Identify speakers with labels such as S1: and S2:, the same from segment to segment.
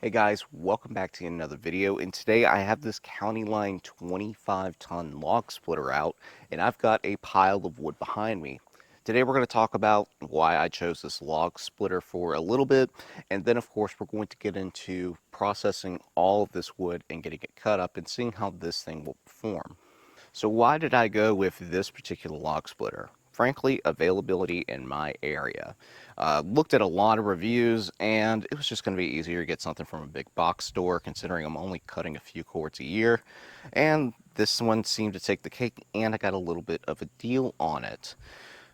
S1: Hey guys, welcome back to another video, and today I have this county line 25-ton log splitter out, and I've got a pile of wood behind me. Today we're going to talk about why I chose this log splitter for a little bit, and then of course we're going to get into processing all of this wood and getting it cut up and seeing how this thing will perform. So why did I go with this particular log splitter? Frankly, availability in my area. Looked at a lot of reviews, and it was just going to be easier to get something from a big box store, considering I'm only cutting a few cords a year. And this one seemed to take the cake, and I got a little bit of a deal on it.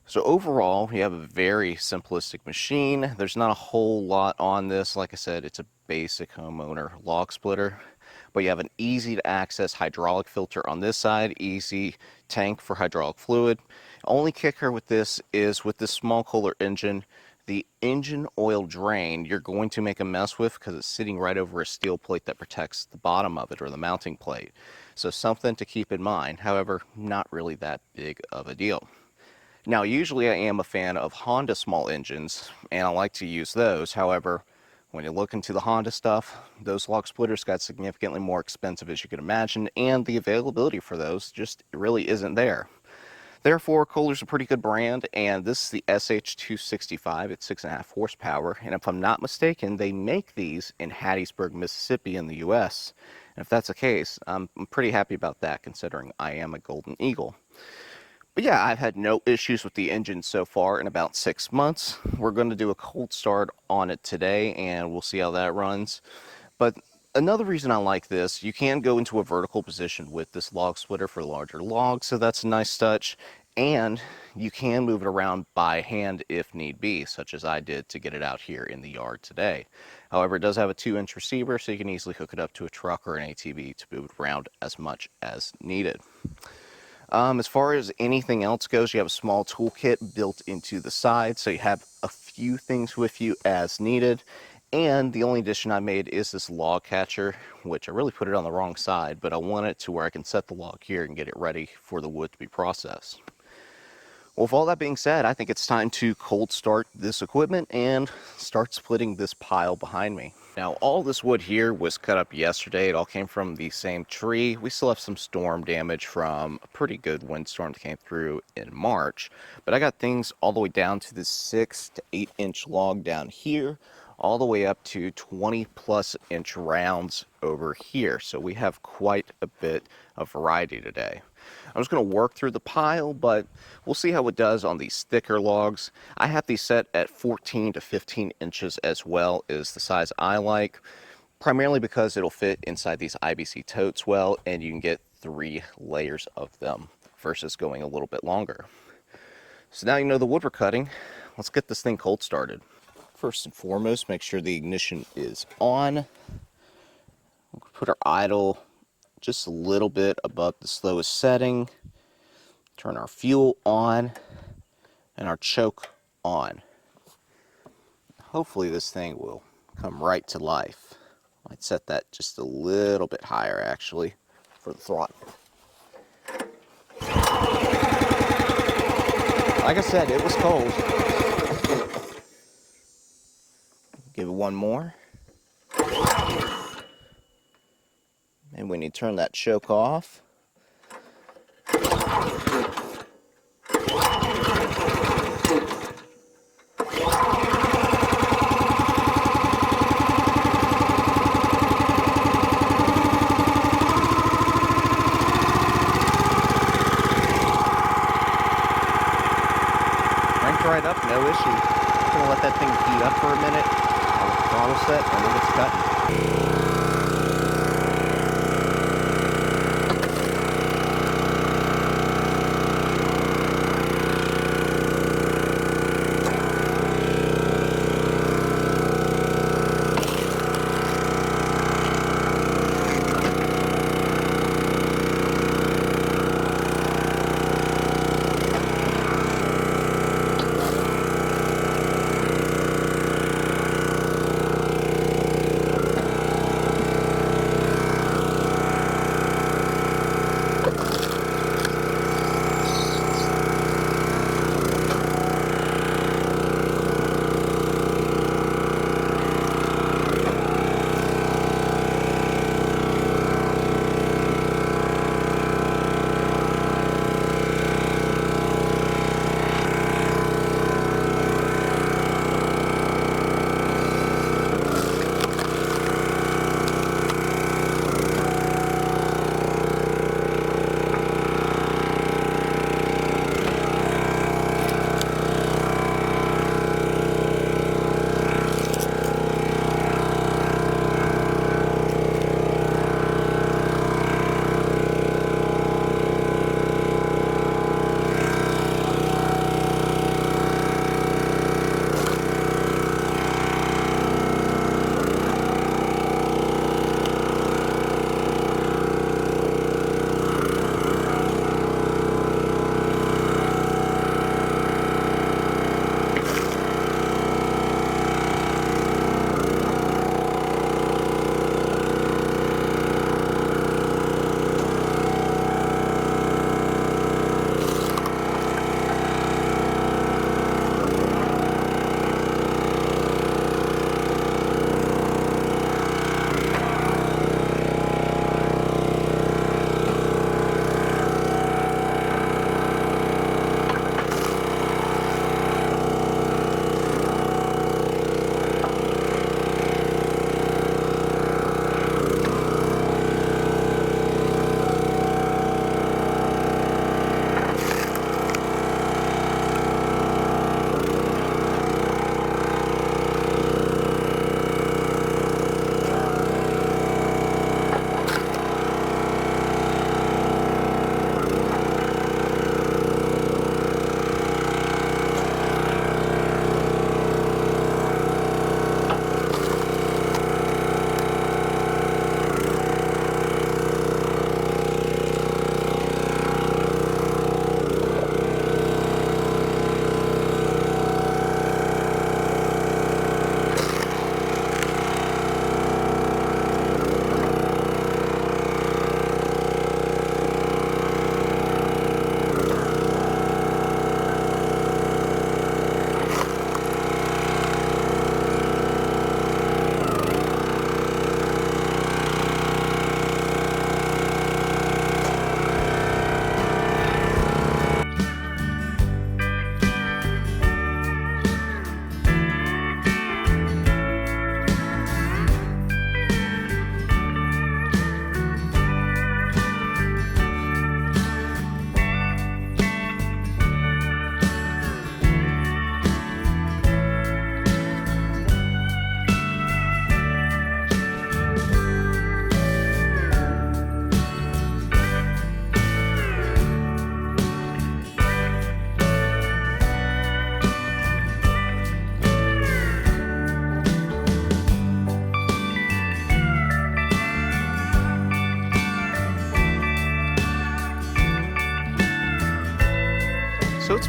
S1: So overall, we have a very simplistic machine. There's not a whole lot on this. Like I said, it's a basic homeowner log splitter. But you have an easy to access hydraulic filter on this side, easy tank for hydraulic fluid. Only kicker with this is with this small Kohler engine, the engine oil drain you're going to make a mess with because it's sitting right over a steel plate that protects the bottom of it, or the mounting plate. So something to keep in mind. However, not really that big of a deal. Now, usually I am a fan of Honda small engines, and I like to use those. However, when you look into the Honda stuff, those log splitters got significantly more expensive, as you can imagine, and the availability for those just really isn't there. Therefore, Kohler's a pretty good brand, and this is the SH265. It's 6.5 horsepower, and if I'm not mistaken, they make these in Hattiesburg, Mississippi in the US. And if that's the case, I'm pretty happy about that, considering I am a Golden Eagle. But yeah, I've had no issues with the engine so far in about 6 months. We're going to do a cold start on it today, and we'll see how that runs. But another reason I like this, you can go into a vertical position with this log splitter for larger logs, so that's a nice touch. And you can move it around by hand if need be, such as I did to get it out here in the yard today. However, it does have a 2-inch receiver, so you can easily hook it up to a truck or an ATV to move it around as much as needed. As far as anything else goes, you have a small toolkit built into the side, so you have a few things with you as needed. And the only addition I made is this log catcher, which I really put it on the wrong side, but I want it to where I can set the log here and get it ready for the wood to be processed. Well, with all that being said, I think it's time to cold start this equipment and start splitting this pile behind me. Now, all this wood here was cut up yesterday. It all came from the same tree. We still have some storm damage from a pretty good windstorm that came through in March. But I got things all the way down to the 6 to 8 inch log down here, all the way up to 20+ inch rounds over here. So we have quite a bit of variety today. I'm just going to work through the pile, but we'll see how it does on these thicker logs. I have these set at 14 to 15 inches as well, is the size I like, primarily because it'll fit inside these IBC totes well, and you can get 3 layers of them versus going a little bit longer. So now you know the wood we're cutting. Let's get this thing cold started. First and foremost, make sure the ignition is on. We'll put our idle just a little bit above the slowest setting. Turn our fuel on and our choke on. Hopefully this thing will come right to life. Might set that just a little bit higher actually for the throttle. Like I said, it was cold. Give it one more. And when you turn that choke off, cranked right up, no issue. I'm gonna let that thing heat up for a minute. I'll throttle set and we'll get cutting.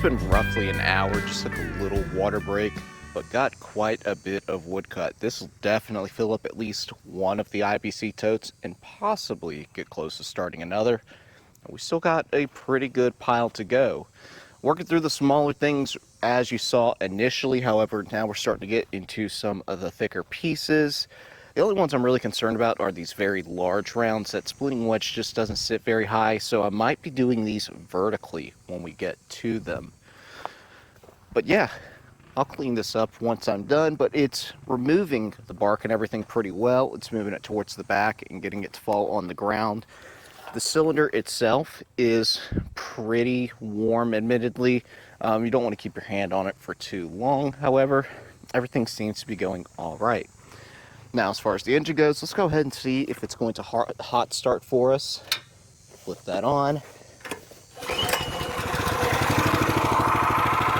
S1: been roughly an hour, just took a little water break, but got quite a bit of wood cut. This will definitely fill up at least one of the IBC totes and possibly get close to starting another. We still got a pretty good pile to go. Working through the smaller things as you saw initially, however, now we're starting to get into some of the thicker pieces. The only ones I'm really concerned about are these very large rounds. That splitting wedge just doesn't sit very high, so I might be doing these vertically when we get to them. But yeah, I'll clean this up once I'm done, but it's removing the bark and everything pretty well. It's moving it towards the back and getting it to fall on the ground. The cylinder itself is pretty warm, admittedly. You don't want to keep your hand on it for too long. However, everything seems to be going all right. Now, as far as the engine goes, let's go ahead and see if it's going to hot start for us. Flip that on.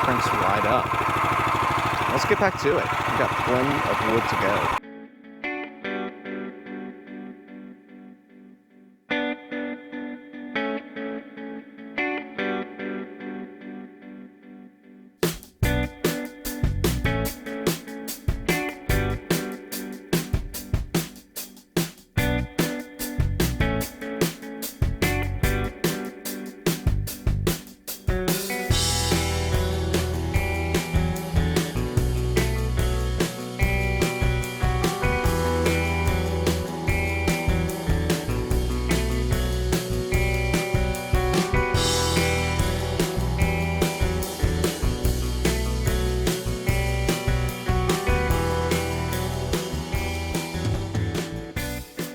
S1: Cranks right up. Let's get back to it. We've got plenty of wood to go.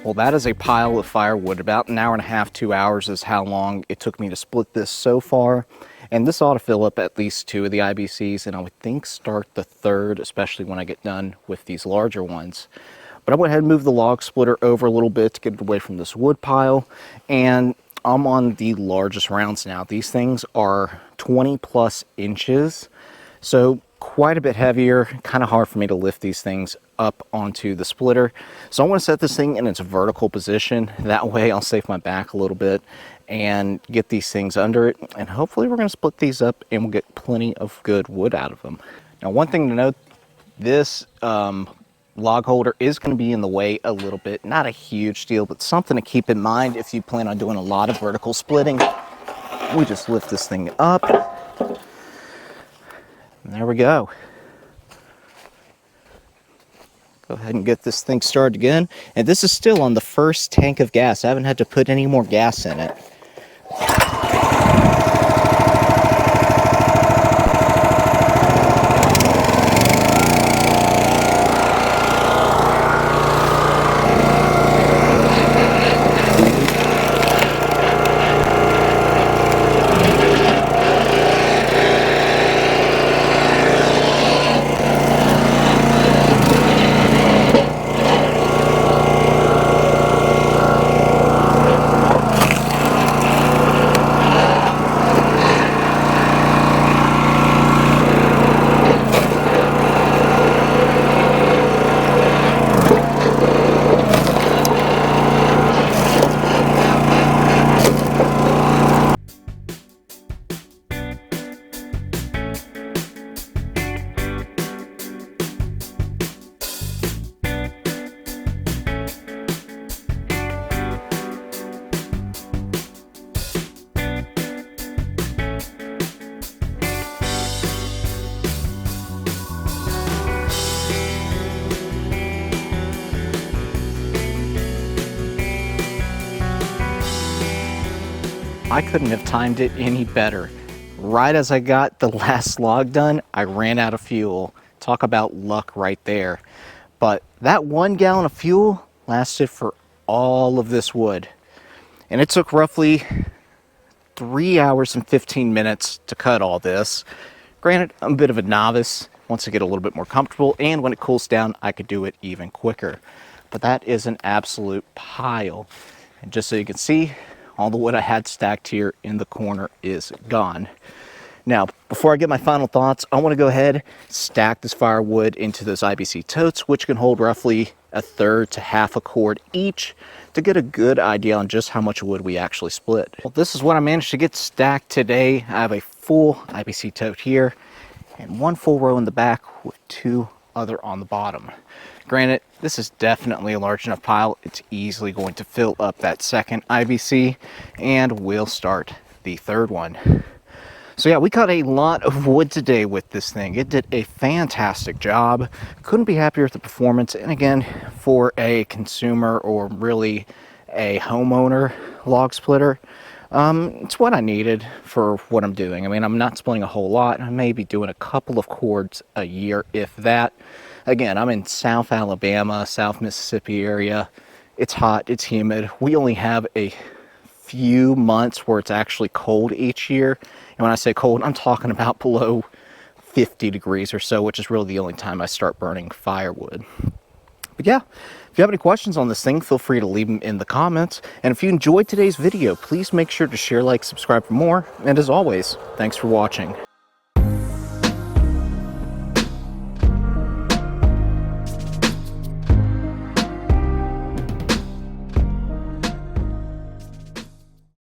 S1: Well, that is a pile of firewood. About an hour and a half, 2 hours is how long it took me to split this so far. And this ought to fill up at least 2 of the IBCs, and I would think start the 3rd, especially when I get done with these larger ones. But I went ahead and moved the log splitter over a little bit to get it away from this wood pile. And I'm on the largest rounds now. These things are 20 plus inches. So quite a bit heavier, kind of hard for me to lift these things up onto the splitter. So I want to set this thing in its vertical position. That way I'll save my back a little bit and get these things under it. And hopefully we're going to split these up and we'll get plenty of good wood out of them. Now, one thing to note, this log holder is going to be in the way a little bit. Not a huge deal, but something to keep in mind if you plan on doing a lot of vertical splitting. We just lift this thing up. And there we go. Go ahead and get this thing started again. And this is still on the first tank of gas. I haven't had to put any more gas in it. I couldn't have timed it any better. Right as I got the last log done, I ran out of fuel. Talk about luck right there. But that 1 gallon of fuel lasted for all of this wood. And it took roughly 3 hours and 15 minutes to cut all this. Granted, I'm a bit of a novice. Once I get a little bit more comfortable, and when it cools down, I could do it even quicker. But that is an absolute pile. And just so you can see, all the wood I had stacked here in the corner is gone. Now, before I get my final thoughts, I want to go ahead, stack this firewood into those IBC totes, which can hold roughly 1/3 to 1/2 cord each, to get a good idea on just how much wood we actually split. Well, this is what I managed to get stacked today. I have a full IBC tote here, and one full row in the back with 2 other on the bottom. Granted, this is definitely a large enough pile. It's easily going to fill up that second IBC, and we'll start the third one. So yeah, we cut a lot of wood today with this thing. It did a fantastic job. Couldn't be happier with the performance. And again, for a consumer or really a homeowner log splitter, it's what I needed for what I'm doing. I mean, I'm not splitting a whole lot. I may be doing a couple of cords a year, if that. Again, I'm in South Alabama, South Mississippi area. It's hot, it's humid. We only have a few months where it's actually cold each year. And when I say cold, I'm talking about below 50 degrees or so, which is really the only time I start burning firewood. But yeah, if you have any questions on this thing, feel free to leave them in the comments. And if you enjoyed today's video, please make sure to share, like, subscribe for more. And as always, thanks for watching.